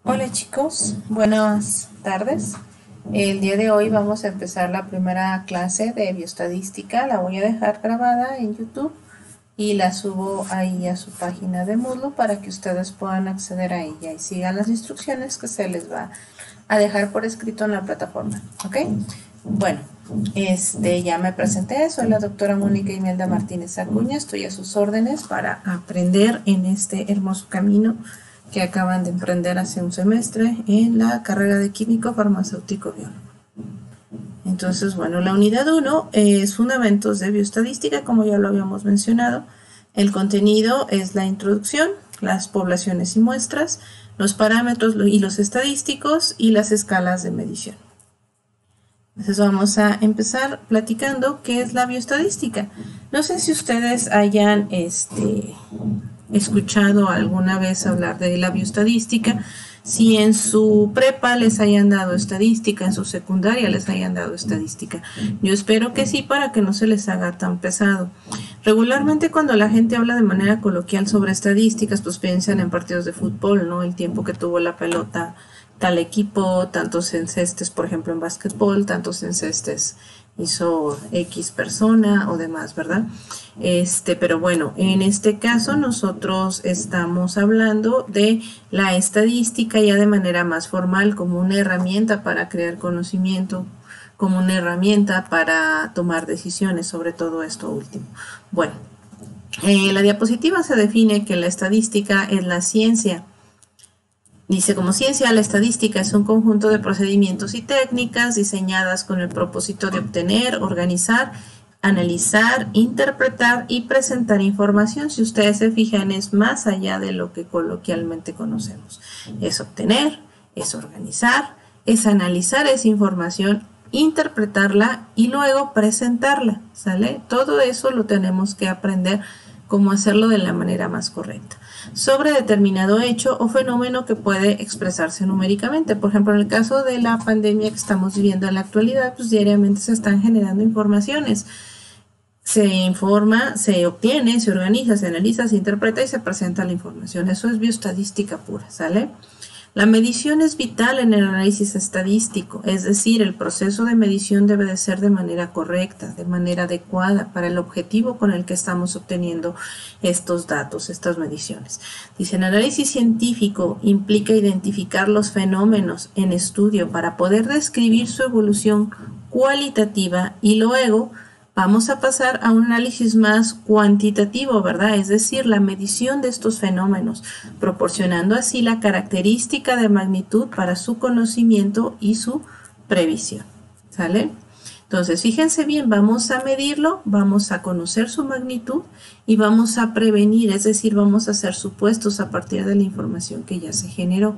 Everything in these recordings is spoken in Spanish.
Hola chicos, buenas tardes. El día de hoy vamos a empezar la primera clase de bioestadística. La voy a dejar grabada en YouTube y la subo ahí a su página de Moodle para que ustedes puedan acceder a ella y sigan las instrucciones que se les va a dejar por escrito en la plataforma. ¿Ok? Bueno, ya me presenté, soy la doctora Mónica Imelda Martínez Acuña, estoy a sus órdenes para aprender en este hermoso camino que acaban de emprender hace un semestre en la carrera de químico farmacéutico biólogo. Entonces, bueno, la unidad 1 es fundamentos de bioestadística, como ya lo habíamos mencionado. El contenido es la introducción, las poblaciones y muestras, los parámetros y los estadísticos y las escalas de medición. Entonces vamos a empezar platicando qué es la bioestadística. No sé si ustedes hayan escuchado alguna vez hablar de la bioestadística, si en su prepa les hayan dado estadística, en su secundaria les hayan dado estadística. Yo espero que sí, para que no se les haga tan pesado. Regularmente cuando la gente habla de manera coloquial sobre estadísticas, pues piensan en partidos de fútbol, ¿no? El tiempo que tuvo la pelota tal equipo, tantos encestes, por ejemplo en básquetbol, tantos encestes hizo X persona o demás, ¿verdad? Pero bueno, en este caso nosotros estamos hablando de la estadística ya de manera más formal, como una herramienta para crear conocimiento, como una herramienta para tomar decisiones sobre todo esto último. Bueno, la diapositiva se define que la estadística es la ciencia. Dice, como ciencia, la estadística es un conjunto de procedimientos y técnicas diseñadas con el propósito de obtener, organizar, analizar, interpretar y presentar información. Si ustedes se fijan, es más allá de lo que coloquialmente conocemos. Es obtener, es organizar, es analizar esa información, interpretarla y luego presentarla, ¿sale? Todo eso lo tenemos que aprender cómo hacerlo de la manera más correcta sobre determinado hecho o fenómeno que puede expresarse numéricamente. Por ejemplo, en el caso de la pandemia que estamos viviendo en la actualidad, pues diariamente se están generando informaciones. Se informa, se obtiene, se organiza, se analiza, se interpreta y se presenta la información. Eso es bioestadística pura, ¿sale? La medición es vital en el análisis estadístico, es decir, el proceso de medición debe de ser de manera correcta, de manera adecuada para el objetivo con el que estamos obteniendo estos datos, estas mediciones. Dice, el análisis científico implica identificar los fenómenos en estudio para poder describir su evolución cualitativa y luego vamos a pasar a un análisis más cuantitativo, ¿verdad? Es decir, la medición de estos fenómenos, proporcionando así la característica de magnitud para su conocimiento y su previsión, ¿sale? Entonces, fíjense bien, vamos a medirlo, vamos a conocer su magnitud y vamos a prevenir, es decir, vamos a hacer supuestos a partir de la información que ya se generó.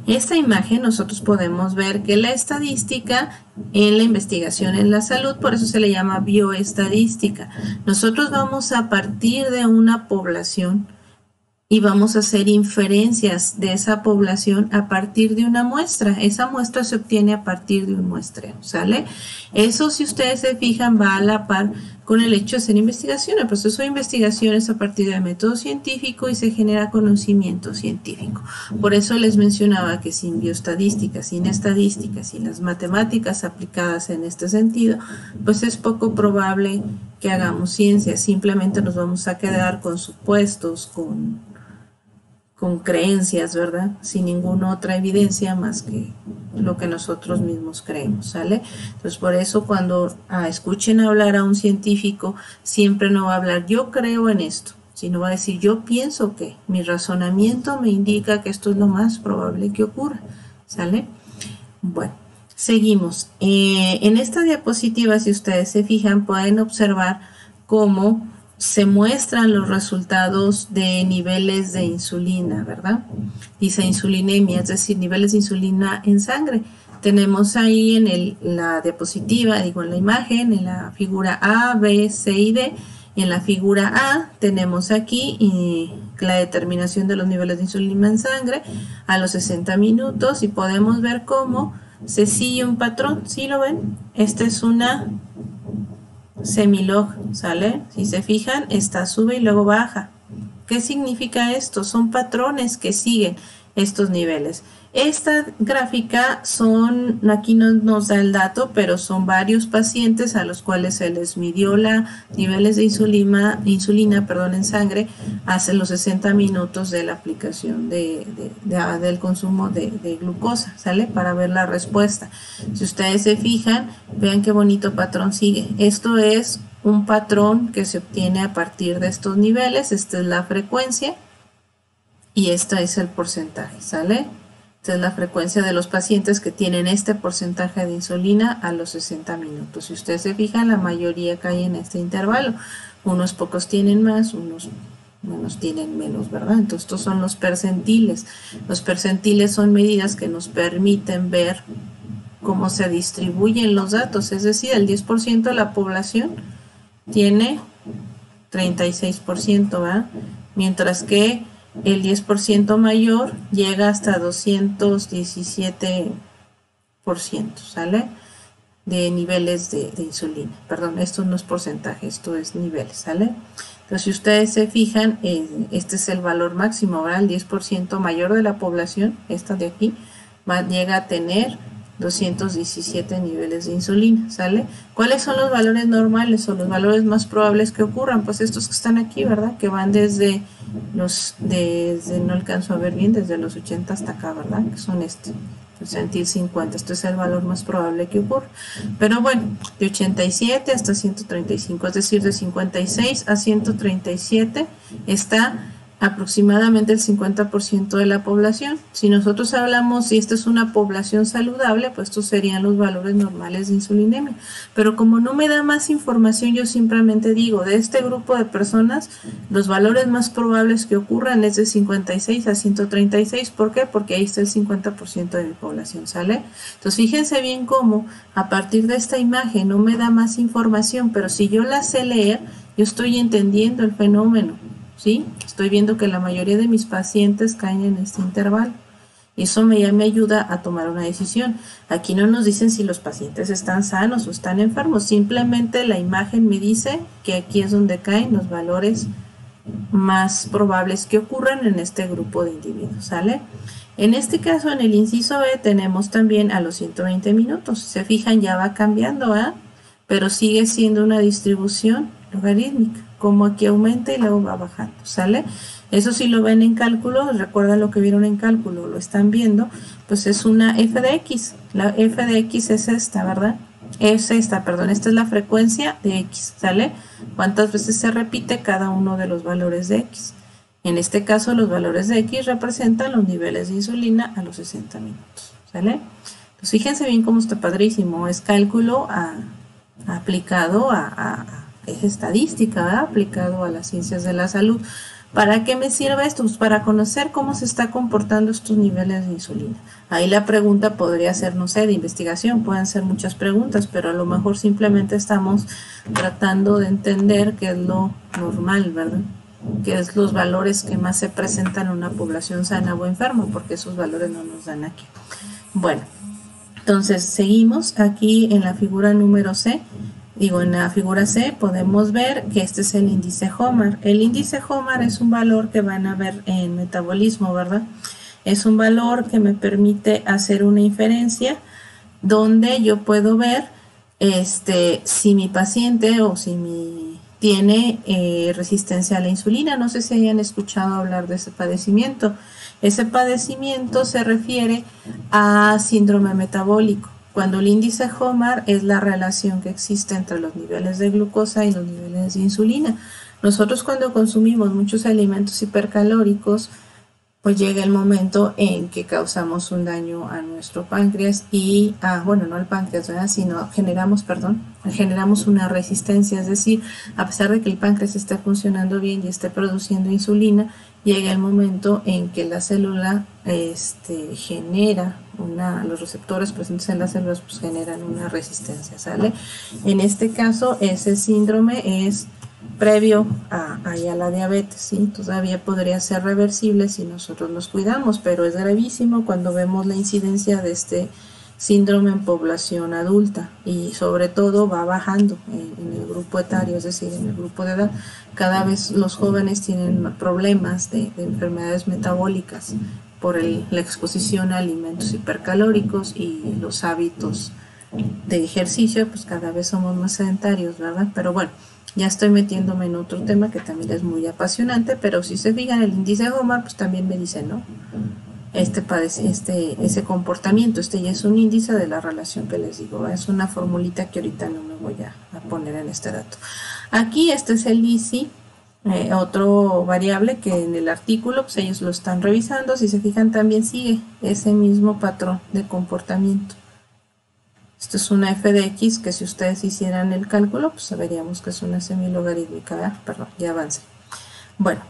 Esta imagen nosotros podemos ver que la estadística en la investigación en la salud, por eso se le llama bioestadística. Nosotros vamos a partir de una población y vamos a hacer inferencias de esa población a partir de una muestra. Esa muestra se obtiene a partir de un muestreo, ¿sale? Eso, si ustedes se fijan, va a la par con el hecho de hacer investigación. El proceso de investigación es a partir del método científico y se genera conocimiento científico. Por eso les mencionaba que sin bioestadística, sin estadística, sin las matemáticas aplicadas en este sentido, pues es poco probable que hagamos ciencia. Simplemente nos vamos a quedar con supuestos, con creencias, ¿verdad? Sin ninguna otra evidencia más que lo que nosotros mismos creemos, ¿sale? Entonces, por eso cuando escuchen hablar a un científico, siempre no va a hablar yo creo en esto, sino va a decir yo pienso que, mi razonamiento me indica que esto es lo más probable que ocurra, ¿sale? Bueno, seguimos. En esta diapositiva, si ustedes se fijan, pueden observar cómo se muestran los resultados de niveles de insulina, ¿verdad? Dice insulinemia, es decir, niveles de insulina en sangre. Tenemos ahí en la diapositiva, digo en la imagen, en la figura A, B, C y D. En la figura A tenemos aquí la determinación de los niveles de insulina en sangre a los 60 minutos y podemos ver cómo se sigue un patrón. ¿Sí lo ven? Esta es una semilog, ¿sale? Si se fijan, esta sube y luego baja. ¿Qué significa esto? Son patrones que siguen estos niveles. Esta gráfica aquí no nos da el dato, pero son varios pacientes a los cuales se les midió los niveles de insulina en sangre hace los 60 minutos de la aplicación del consumo de glucosa, ¿sale? Para ver la respuesta. Si ustedes se fijan, vean qué bonito patrón sigue. Esto es un patrón que se obtiene a partir de estos niveles. Esta es la frecuencia y esta es el porcentaje, ¿sale? Esta es la frecuencia de los pacientes que tienen este porcentaje de insulina a los 60 minutos. Si ustedes se fijan, la mayoría cae en este intervalo. Unos pocos tienen más, unos tienen menos, ¿verdad? Entonces estos son los percentiles. Los percentiles son medidas que nos permiten ver cómo se distribuyen los datos. Es decir, el 10% de la población tiene 36%, ¿verdad? Mientras que el 10% mayor llega hasta 217%, ¿sale? De niveles de insulina. Perdón, esto no es porcentaje, esto es niveles, ¿sale? Entonces, si ustedes se fijan, este es el valor máximo, ¿verdad? El 10% mayor de la población, esta de aquí, llega a tener 217 niveles de insulina, ¿sale? ¿Cuáles son los valores normales o los valores más probables que ocurran? Pues estos que están aquí, ¿verdad? Que van desde no alcanzo a ver bien, desde los 80 hasta acá, ¿verdad? Que son percentil 50, este es el valor más probable que ocurra. Pero bueno, de 87 hasta 135, es decir, de 56 a 137 está aproximadamente el 50% de la población. Si nosotros hablamos, si esta es una población saludable, pues estos serían los valores normales de insulinemia. Pero como no me da más información, yo simplemente digo, de este grupo de personas, los valores más probables que ocurran es de 56 a 136. ¿Por qué? Porque ahí está el 50% de mi población, ¿sale? Entonces, fíjense bien cómo a partir de esta imagen no me da más información, pero si yo la sé leer, yo estoy entendiendo el fenómeno. ¿Sí? Estoy viendo que la mayoría de mis pacientes caen en este intervalo. Y eso ya me ayuda a tomar una decisión. Aquí no nos dicen si los pacientes están sanos o están enfermos. Simplemente la imagen me dice que aquí es donde caen los valores más probables que ocurran en este grupo de individuos, ¿sale? En este caso, en el inciso B, tenemos también a los 120 minutos. Se fijan, ya va cambiando, ¿eh? Pero sigue siendo una distribución logarítmica, como aquí aumenta y luego va bajando, ¿sale? Eso si lo ven en cálculo, recuerdan lo que vieron en cálculo, lo están viendo, pues es una f de x. La f de x es esta, ¿verdad? Es esta, perdón, esta es la frecuencia de x, ¿sale? ¿Cuántas veces se repite cada uno de los valores de x? En este caso, los valores de x representan los niveles de insulina a los 60 minutos, ¿sale? Pues fíjense bien cómo está padrísimo, es cálculo aplicado es estadística, ¿verdad? Aplicado a las ciencias de la salud. ¿Para qué me sirve esto? Pues para conocer cómo se está comportando estos niveles de insulina. Ahí la pregunta podría ser, no sé, de investigación, pueden ser muchas preguntas, pero a lo mejor simplemente estamos tratando de entender qué es lo normal, ¿verdad? Qué es los valores que más se presentan en una población sana o enferma, porque esos valores no nos dan aquí. Bueno, entonces seguimos aquí en la figura número C. En la figura C podemos ver que este es el índice HOMAR. El índice HOMAR es un valor que van a ver en metabolismo, ¿verdad? Es un valor que me permite hacer una inferencia donde yo puedo ver si mi paciente o si tiene resistencia a la insulina. No sé si hayan escuchado hablar de ese padecimiento. Ese padecimiento se refiere a síndrome metabólico, cuando el índice HOMAR es la relación que existe entre los niveles de glucosa y los niveles de insulina. Nosotros cuando consumimos muchos alimentos hipercalóricos, pues llega el momento en que causamos un daño a nuestro páncreas y, no al páncreas, ¿verdad? Sino generamos una resistencia, es decir, a pesar de que el páncreas esté funcionando bien y esté produciendo insulina, llega el momento en que la célula genera los receptores presentes en las células pues generan una resistencia, ¿sale? En este caso, ese síndrome es previo a la diabetes, ¿sí? Todavía podría ser reversible si nosotros nos cuidamos, pero es gravísimo cuando vemos la incidencia de este síndrome en población adulta y sobre todo va bajando en el grupo etario, es decir, en el grupo de edad. Cada vez los jóvenes tienen problemas de enfermedades metabólicas por la exposición a alimentos hipercalóricos y los hábitos de ejercicio, pues cada vez somos más sedentarios, ¿verdad? Pero bueno, ya estoy metiéndome en otro tema que también es muy apasionante, pero si se fijan el índice de Homar, pues también me dice, ¿no? Ese comportamiento, ya es un índice de la relación que les digo, es una formulita que ahorita no me voy a poner en este dato. Aquí este es el ICI, otro variable que en el artículo pues ellos lo están revisando, si se fijan también sigue ese mismo patrón de comportamiento. Esto es una f de x que si ustedes hicieran el cálculo pues veríamos que es una semilogarítmica, perdón, ya avancé. Bueno,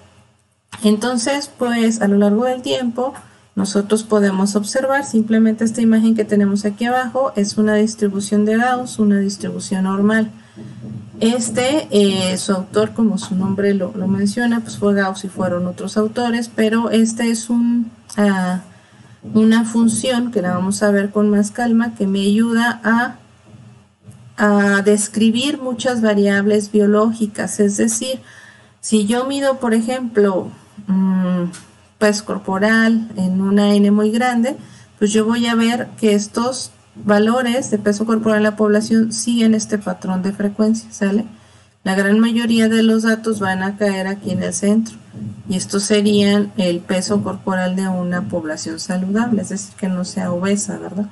entonces pues a lo largo del tiempo nosotros podemos observar simplemente esta imagen que tenemos aquí abajo es una distribución de Gauss, una distribución normal. Su autor, como su nombre lo menciona, pues fue Gauss y fueron otros autores, pero es una función que la vamos a ver con más calma, que me ayuda a describir muchas variables biológicas. Es decir, si yo mido, por ejemplo, peso corporal en una N muy grande, pues yo voy a ver que estos valores de peso corporal en la población siguen este patrón de frecuencia, ¿sale? La gran mayoría de los datos van a caer aquí en el centro y estos serían el peso corporal de una población saludable, es decir, que no sea obesa, ¿verdad?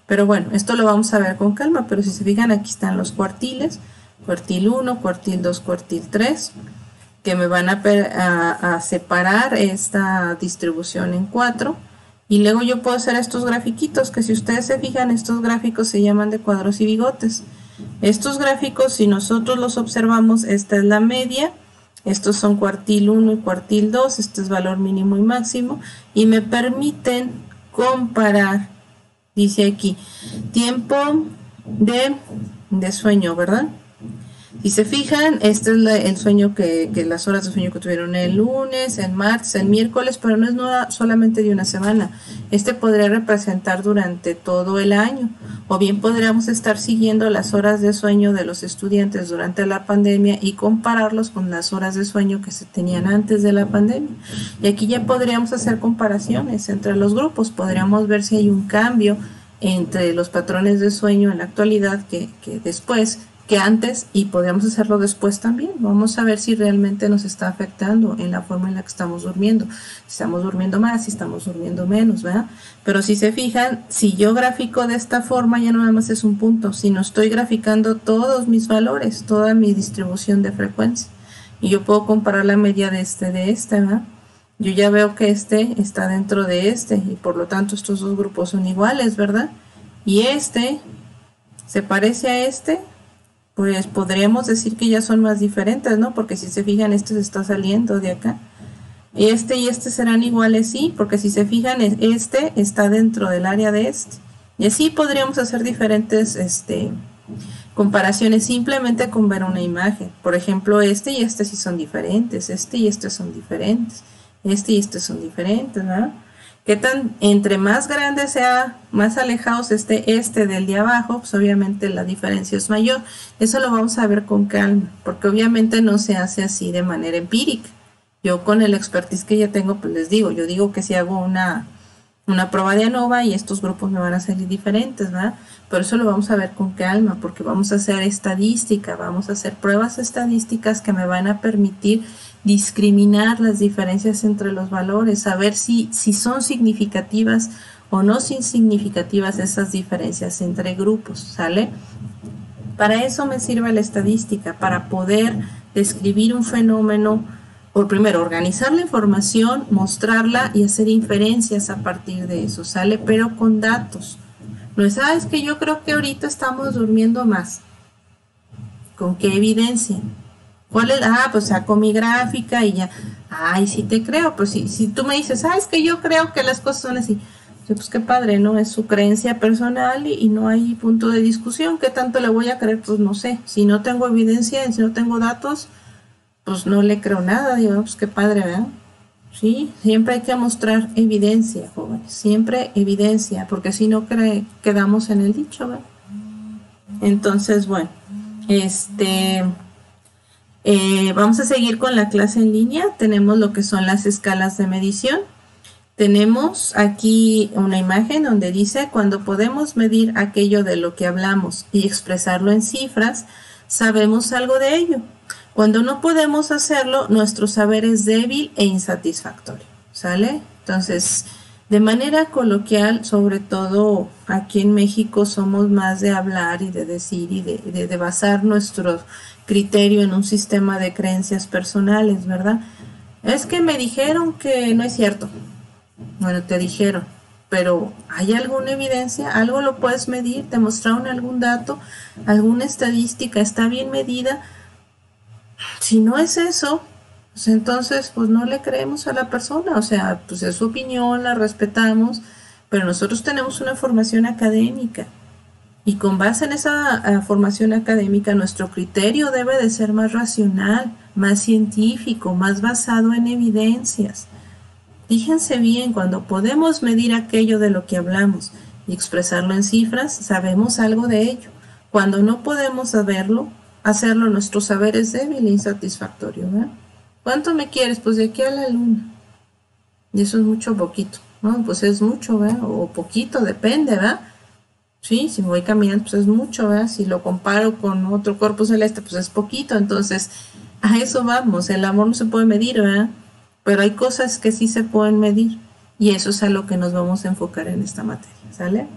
Pero bueno, esto lo vamos a ver con calma, pero si se fijan aquí están los cuartiles, cuartil 1, cuartil 2, cuartil 3, que me van a separar esta distribución en 4. Y luego yo puedo hacer estos grafiquitos, que si ustedes se fijan, estos gráficos se llaman de cuadros y bigotes. Estos gráficos, si nosotros los observamos, esta es la media, estos son cuartil 1 y cuartil 2, este es valor mínimo y máximo, y me permiten comparar, dice aquí, tiempo de sueño, ¿verdad? Si se fijan, este es el sueño las horas de sueño que tuvieron el lunes, el martes, el miércoles, pero no es solamente de una semana. Podría representar durante todo el año, o bien podríamos estar siguiendo las horas de sueño de los estudiantes durante la pandemia y compararlos con las horas de sueño que se tenían antes de la pandemia. Y aquí ya podríamos hacer comparaciones entre los grupos, podríamos ver si hay un cambio entre los patrones de sueño en la actualidad que antes, y podríamos hacerlo después también. Vamos a ver si realmente nos está afectando en la forma en la que estamos durmiendo, si estamos durmiendo más, si estamos durmiendo menos, ¿verdad? Pero si se fijan, si yo grafico de esta forma ya no nada más es un punto, sino estoy graficando todos mis valores, toda mi distribución de frecuencia, y yo puedo comparar la media de ¿verdad? Yo ya veo que está dentro de y por lo tanto estos dos grupos son iguales, ¿verdad? Y se parece a pues podríamos decir que ya son más diferentes, ¿no? Porque si se fijan, se está saliendo de acá. Y y serán iguales, sí, porque si se fijan, está dentro del área de Y así podríamos hacer diferentes comparaciones simplemente con ver una imagen. Por ejemplo, y sí son diferentes, y son diferentes, y son diferentes, ¿no? ¿Qué tan entre más grande sea, más alejados del de abajo? Pues obviamente la diferencia es mayor. Eso lo vamos a ver con calma, porque obviamente no se hace así de manera empírica. Yo con el expertise que ya tengo, pues les digo, yo digo que si hago una prueba de ANOVA y estos grupos me van a salir diferentes, ¿verdad? Pero eso lo vamos a ver con calma, porque vamos a hacer estadística, vamos a hacer pruebas estadísticas que me van a permitir discriminar las diferencias entre los valores, saber si son significativas o no son significativas esas diferencias entre grupos, ¿sale? Para eso me sirve la estadística, para poder describir un fenómeno, o primero organizar la información, mostrarla y hacer inferencias a partir de eso, ¿sale? Pero con datos. No es, es que yo creo que ahorita estamos durmiendo más. ¿Con qué evidencia? ¿Cuál es? Pues saco mi gráfica y ya. Sí te creo. Pues si tú me dices, es que yo creo que las cosas son así. Pues qué padre, ¿no? Es su creencia personal y no hay punto de discusión. ¿Qué tanto le voy a creer? Pues no sé. Si no tengo evidencia, si no tengo datos, pues no le creo nada. Digo, pues qué padre, ¿verdad? ¿sí? Siempre hay que mostrar evidencia, jóvenes, siempre evidencia, porque si no quedamos en el dicho, ¿verdad? Entonces, bueno, vamos a seguir con la clase en línea. Tenemos lo que son las escalas de medición. Tenemos aquí una imagen donde dice: cuando podemos medir aquello de lo que hablamos y expresarlo en cifras, sabemos algo de ello. Cuando no podemos hacerlo, nuestro saber es débil e insatisfactorio, ¿sale? Entonces, de manera coloquial, sobre todo aquí en México, somos más de hablar y de decir y de basar nuestro criterio en un sistema de creencias personales, ¿verdad? Es que me dijeron que no es cierto. Bueno, te dijeron, pero ¿hay alguna evidencia? ¿Algo lo puedes medir? ¿Te mostraron algún dato? ¿Alguna estadística? ¿Está bien medida? Si no es eso, pues entonces pues no le creemos a la persona. O sea, pues es su opinión, la respetamos, pero nosotros tenemos una formación académica. Y con base en esa formación académica, nuestro criterio debe de ser más racional, más científico, más basado en evidencias. Fíjense bien, cuando podemos medir aquello de lo que hablamos y expresarlo en cifras, sabemos algo de ello. Cuando no podemos hacerlo, nuestro saber es débil e insatisfactorio, ¿verdad? ¿Cuánto me quieres? Pues de aquí a la luna. Y eso es mucho o poquito. No, pues es mucho, ¿verdad? O poquito, depende, ¿verdad? Sí, si me voy caminando, pues es mucho, ¿verdad? Si lo comparo con otro cuerpo celeste, pues es poquito. Entonces, a eso vamos. El amor no se puede medir, ¿verdad? Pero hay cosas que sí se pueden medir. Y eso es a lo que nos vamos a enfocar en esta materia, ¿sale?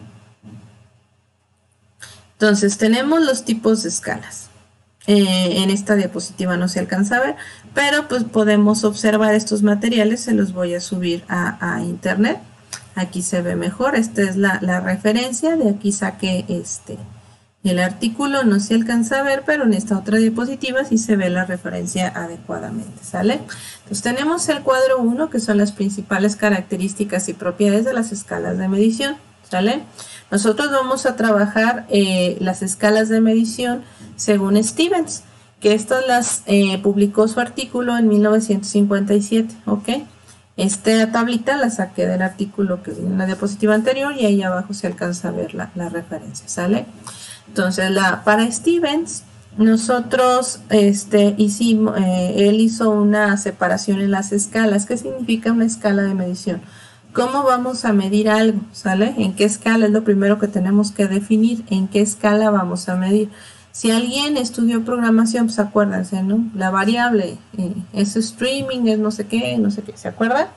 Entonces, tenemos los tipos de escalas. En esta diapositiva no se alcanza a ver, pero pues podemos observar estos materiales. Se los voy a subir a internet. Aquí se ve mejor. Esta es la referencia. De aquí saqué el artículo. No se alcanza a ver, pero en esta otra diapositiva sí se ve la referencia adecuadamente, ¿sale? Entonces tenemos el cuadro 1, que son las principales características y propiedades de las escalas de medición, ¿sale? Nosotros vamos a trabajar las escalas de medición según Stevens, que estas las publicó su artículo en 1957, ¿ok? Esta tablita la saqué del artículo que viene en la diapositiva anterior y ahí abajo se alcanza a ver la referencia, ¿sale? Entonces, para Stevens, nosotros hicimos, él hizo una separación en las escalas. ¿Qué significa una escala de medición? ¿Cómo vamos a medir algo? ¿Sale? ¿En qué escala? Es lo primero que tenemos que definir. ¿En qué escala vamos a medir? Si alguien estudió programación, pues acuérdense, ¿no? La variable es streaming, es no sé qué, ¿se acuerdan?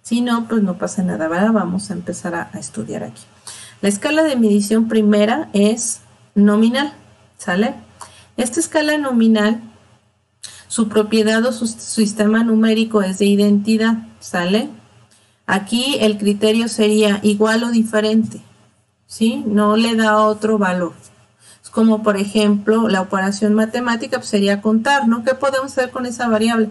Si no, pues no pasa nada, ¿verdad? Vamos a empezar a estudiar aquí. La escala de medición primera es nominal, ¿sale? Esta escala nominal, su propiedad o su sistema numérico es de identidad, ¿sale? Aquí el criterio sería igual o diferente, ¿sí? No le da otro valor. Es como, por ejemplo, la operación matemática pues sería contar, ¿no? ¿Qué podemos hacer con esa variable?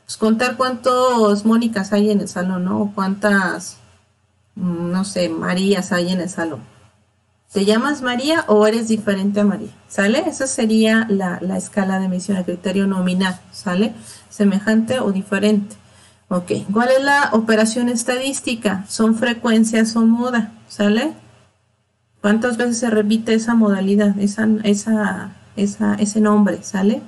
Pues contar cuántos Mónicas hay en el salón, ¿no? O cuántas, no sé, Marías hay en el salón. ¿Te llamas María o eres diferente a María? ¿Sale? Esa sería la escala de medición, el criterio nominal, ¿sale? Semejante o diferente. Ok, ¿cuál es la operación estadística? Son frecuencias o moda, ¿sale? ¿Cuántas veces se repite esa modalidad, ese nombre, ¿sale?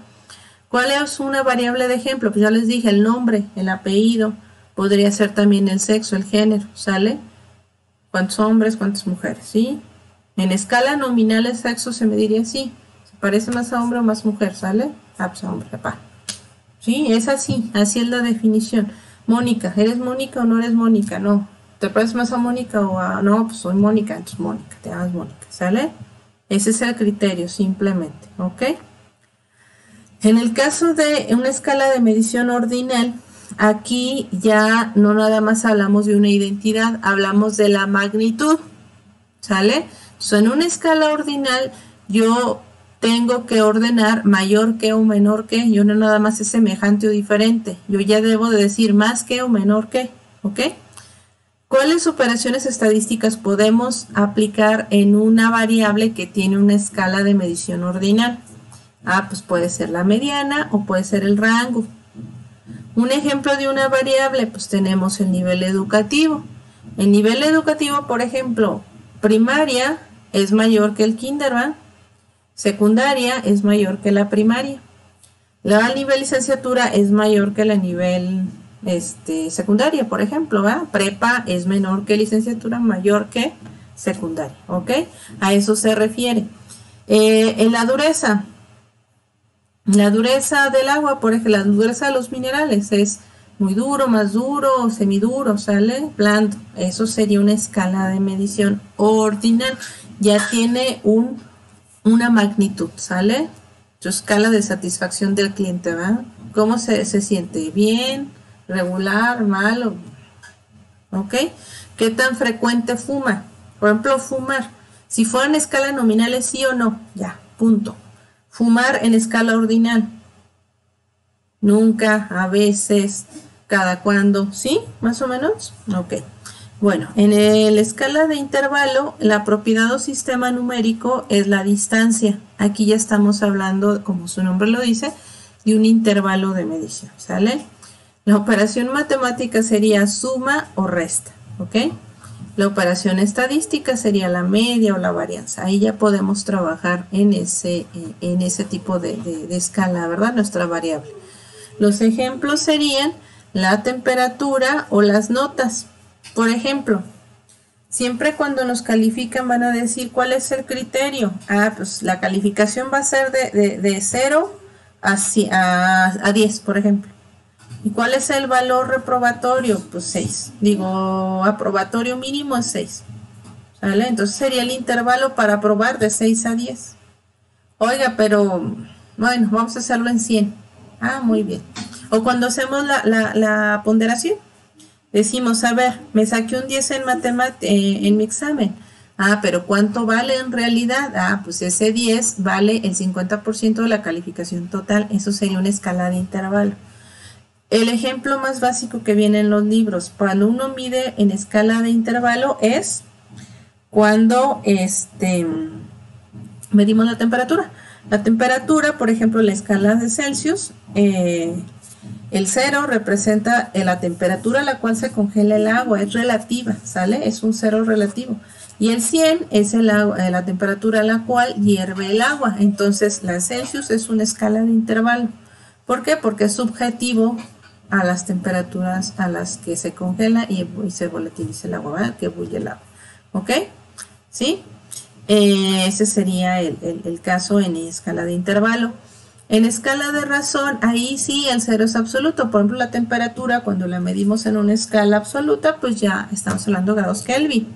¿Cuál es una variable de ejemplo? Pues ya les dije, el nombre, el apellido, podría ser también el sexo, el género, ¿sale? ¿Cuántos hombres, cuántas mujeres, sí? En escala nominal el sexo se mediría así. ¿Se parece más a hombre o más mujer? ¿Sale? Ah, pues a hombre, papá. Sí, es así es la definición. Mónica, ¿eres Mónica o no eres Mónica? No. ¿Te pareces más a Mónica o a...? No, pues soy Mónica, entonces Mónica, te llamas Mónica, ¿sale? Ese es el criterio, simplemente, ¿ok? En el caso de una escala de medición ordinal, aquí ya no nada más hablamos de una identidad, hablamos de la magnitud, ¿sale? En una escala ordinal yo tengo que ordenar mayor que o menor que, yo no nada más es semejante o diferente, yo ya debo de decir más que o menor que, ¿ok? ¿Cuáles operaciones estadísticas podemos aplicar en una variable que tiene una escala de medición ordinal? Ah, pues puede ser la mediana o puede ser el rango. Un ejemplo de una variable, pues tenemos el nivel educativo. El nivel educativo, por ejemplo, primaria es mayor que el kinder, ¿va? Secundaria es mayor que la primaria. La nivel licenciatura es mayor que la nivel secundaria, por ejemplo, ¿va? Prepa es menor que licenciatura, mayor que secundaria, ¿ok? A eso se refiere. En la dureza del agua, por ejemplo, la dureza de los minerales es muy duro, más duro, semiduro, ¿sale? Blando. Eso sería una escala de medición ordinal. Ya tiene una magnitud, ¿sale? Tu escala de satisfacción del cliente, ¿va? ¿Cómo se siente? ¿Bien? ¿Regular? ¿Mal? ¿Ok? ¿Qué tan frecuente fuma? Por ejemplo, fumar. Si fuera en escala nominal es sí o no. Ya, punto. Fumar en escala ordinal. Nunca, a veces, cada cuándo. ¿Sí? ¿Más o menos? Ok. Bueno, en la escala de intervalo, la propiedad o sistema numérico es la distancia. Aquí ya estamos hablando, como su nombre lo dice, de un intervalo de medición, ¿sale? La operación matemática sería suma o resta, ¿ok? La operación estadística sería la media o la varianza. Ahí ya podemos trabajar en ese tipo de escala, ¿verdad? Nuestra variable. Los ejemplos serían la temperatura o las notas. Por ejemplo, siempre cuando nos califican van a decir cuál es el criterio. Pues la calificación va a ser de 0 a 10, por ejemplo. ¿Y cuál es el valor reprobatorio? Pues 6. Digo, aprobatorio mínimo es 6. ¿Sale? Entonces sería el intervalo para aprobar de 6 a 10. Oiga, pero bueno, vamos a hacerlo en 100. Muy bien. O cuando hacemos la ponderación. Decimos, a ver, me saqué un 10 en mi examen. Pero ¿cuánto vale en realidad? Pues ese 10 vale el 50% de la calificación total. Eso sería una escala de intervalo. El ejemplo más básico que viene en los libros, cuando uno mide en escala de intervalo es cuando medimos la temperatura. La temperatura, por ejemplo, la escala de Celsius, el 0 representa la temperatura a la cual se congela el agua, es relativa, ¿sale? Es un 0 relativo. Y el 100 es la temperatura a la cual hierve el agua. Entonces, la Celsius es una escala de intervalo. ¿Por qué? Porque es subjetivo a las temperaturas a las que se congela y se volatiliza el agua, ¿verdad? Que bulle el agua. ¿Ok? ¿Sí? Ese sería el caso en escala de intervalo. En escala de razón, ahí sí el 0 es absoluto. Por ejemplo, la temperatura, cuando la medimos en una escala absoluta, pues ya estamos hablando de grados Kelvin.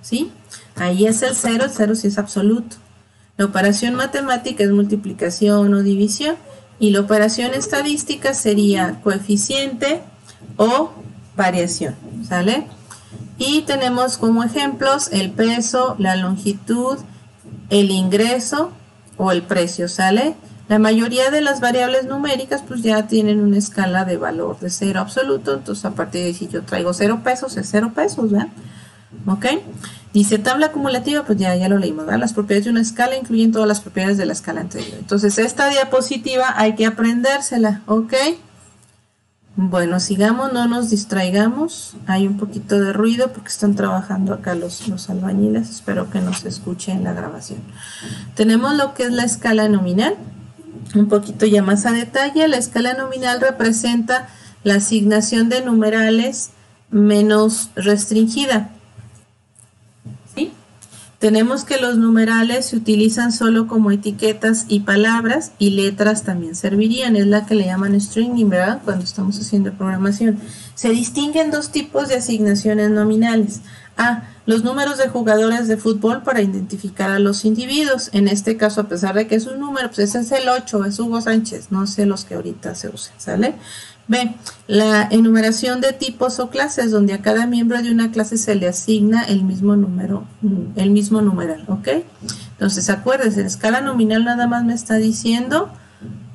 ¿Sí? Ahí es el 0 sí es absoluto. La operación matemática es multiplicación o división. Y la operación estadística sería coeficiente o variación, ¿sale? Y tenemos como ejemplos el peso, la longitud, el ingreso o el precio, ¿sale? La mayoría de las variables numéricas pues ya tienen una escala de valor de 0 absoluto, entonces a partir de si yo traigo 0 pesos, es 0 pesos, ¿verdad? ¿Ok? Dice tabla acumulativa, pues ya lo leímos, ¿verdad? Las propiedades de una escala incluyen todas las propiedades de la escala anterior. Entonces esta diapositiva hay que aprendérsela, ¿ok? Bueno, sigamos, no nos distraigamos. Hay un poquito de ruido porque están trabajando acá los albañiles. Espero que nos escuche en la grabación. Tenemos lo que es la escala nominal. Un poquito ya más a detalle. La escala nominal representa la asignación de numerales menos restringida. ¿Sí? Tenemos que los numerales se utilizan solo como etiquetas y palabras, y letras también servirían. Es la que le llaman stringing, ¿verdad? Cuando estamos haciendo programación. Se distinguen dos tipos de asignaciones nominales. Los números de jugadores de fútbol para identificar a los individuos. En este caso, a pesar de que es un número, pues ese es el 8, es Hugo Sánchez. No sé los que ahorita se usan, ¿sale? B, la enumeración de tipos o clases, donde a cada miembro de una clase se le asigna el mismo número, el mismo numeral, ¿ok? Entonces, acuérdense, en escala nominal nada más me está diciendo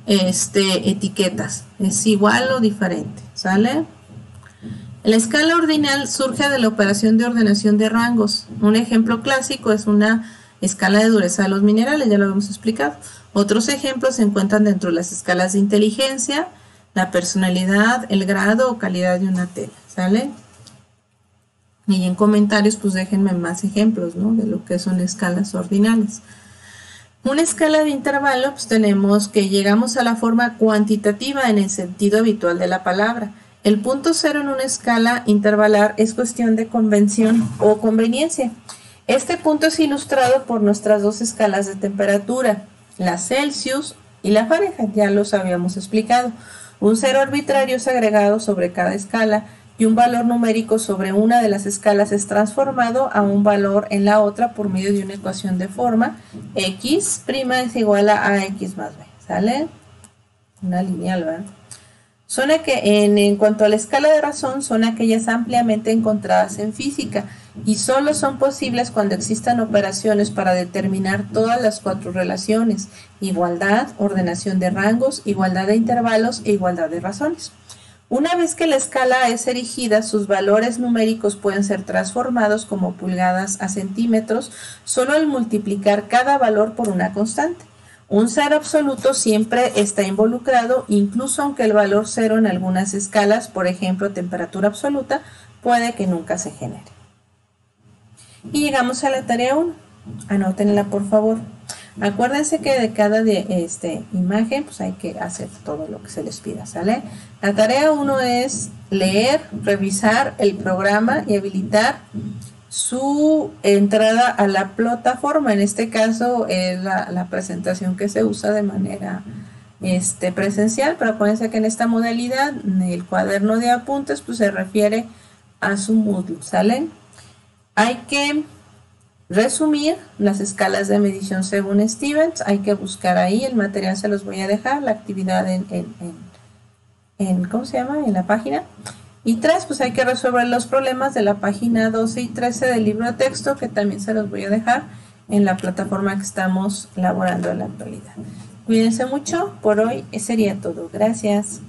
etiquetas. Es igual o diferente, ¿sale? La escala ordinal surge de la operación de ordenación de rangos. Un ejemplo clásico es una escala de dureza de los minerales, ya lo hemos explicado. Otros ejemplos se encuentran dentro de las escalas de inteligencia, la personalidad, el grado o calidad de una tela, ¿sale? Y en comentarios pues déjenme más ejemplos, ¿no? De lo que son escalas ordinales. Una escala de intervalo, pues tenemos que llegamos a la forma cuantitativa en el sentido habitual de la palabra. El punto cero en una escala intervalar es cuestión de convención o conveniencia. Este punto es ilustrado por nuestras dos escalas de temperatura, la Celsius y la Fahrenheit, ya los habíamos explicado. Un cero arbitrario es agregado sobre cada escala y un valor numérico sobre una de las escalas es transformado a un valor en la otra por medio de una ecuación de forma x' es igual a ax más b, ¿sale? Una lineal, ¿verdad? En cuanto a la escala de razón, son aquellas ampliamente encontradas en física y solo son posibles cuando existan operaciones para determinar todas las cuatro relaciones: igualdad, ordenación de rangos, igualdad de intervalos e igualdad de razones. Una vez que la escala es erigida, sus valores numéricos pueden ser transformados como pulgadas a centímetros solo al multiplicar cada valor por una constante. Un cero absoluto siempre está involucrado, incluso aunque el valor cero en algunas escalas, por ejemplo temperatura absoluta, puede que nunca se genere. Y llegamos a la tarea 1. Anótenla por favor. Acuérdense que de cada imagen pues hay que hacer todo lo que se les pida, ¿sale? La tarea 1 es leer, revisar el programa y habilitar su entrada a la plataforma. En este caso es la presentación que se usa de manera presencial, pero acuérdense que en esta modalidad el cuaderno de apuntes pues se refiere a su Moodle, ¿sale? Hay que resumir las escalas de medición según Stevens, hay que buscar ahí, el material se los voy a dejar, la actividad ¿cómo se llama? En la página. Y 3, pues hay que resolver los problemas de la página 12 y 13 del libro de texto, que también se los voy a dejar en la plataforma que estamos elaborando en la actualidad. Cuídense mucho, por hoy sería todo. Gracias.